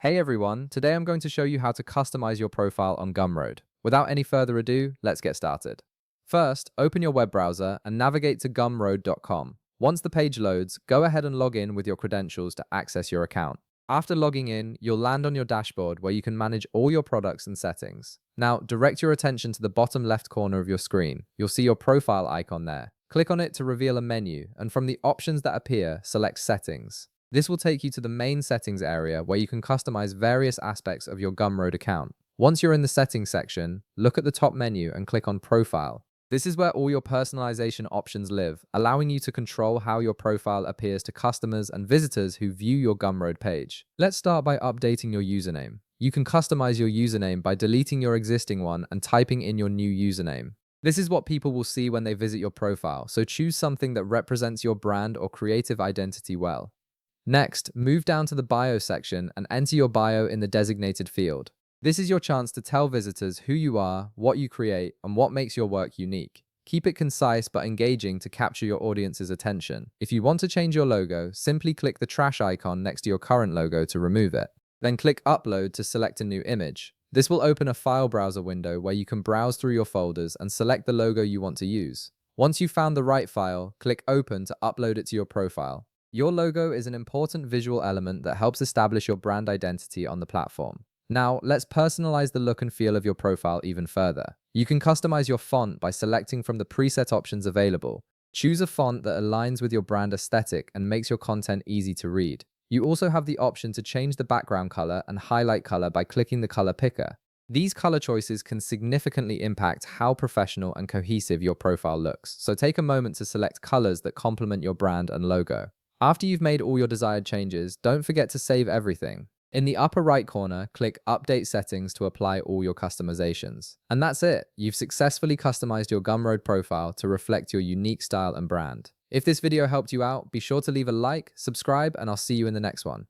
Hey everyone, today I'm going to show you how to customize your profile on Gumroad. Without any further ado, let's get started. First, open your web browser and navigate to gumroad.com. Once the page loads, go ahead and log in with your credentials to access your account. After logging in, you'll land on your dashboard where you can manage all your products and settings. Now, direct your attention to the bottom left corner of your screen. You'll see your profile icon there. Click on it to reveal a menu, and from the options that appear, select Settings. This will take you to the main settings area where you can customize various aspects of your Gumroad account. Once you're in the settings section, look at the top menu and click on Profile. This is where all your personalization options live, allowing you to control how your profile appears to customers and visitors who view your Gumroad page. Let's start by updating your username. You can customize your username by deleting your existing one and typing in your new username. This is what people will see when they visit your profile, so choose something that represents your brand or creative identity well. Next, move down to the bio section and enter your bio in the designated field. This is your chance to tell visitors who you are, what you create, and what makes your work unique. Keep it concise but engaging to capture your audience's attention. If you want to change your logo, simply click the trash icon next to your current logo to remove it. Then click Upload to select a new image. This will open a file browser window where you can browse through your folders and select the logo you want to use. Once you've found the right file, click Open to upload it to your profile. Your logo is an important visual element that helps establish your brand identity on the platform. Now, let's personalize the look and feel of your profile even further. You can customize your font by selecting from the preset options available. Choose a font that aligns with your brand aesthetic and makes your content easy to read. You also have the option to change the background color and highlight color by clicking the color picker. These color choices can significantly impact how professional and cohesive your profile looks, so take a moment to select colors that complement your brand and logo. After you've made all your desired changes, don't forget to save everything. In the upper right corner, click Update Settings to apply all your customizations. And that's it. You've successfully customized your Gumroad profile to reflect your unique style and brand. If this video helped you out, be sure to leave a like, subscribe, and I'll see you in the next one.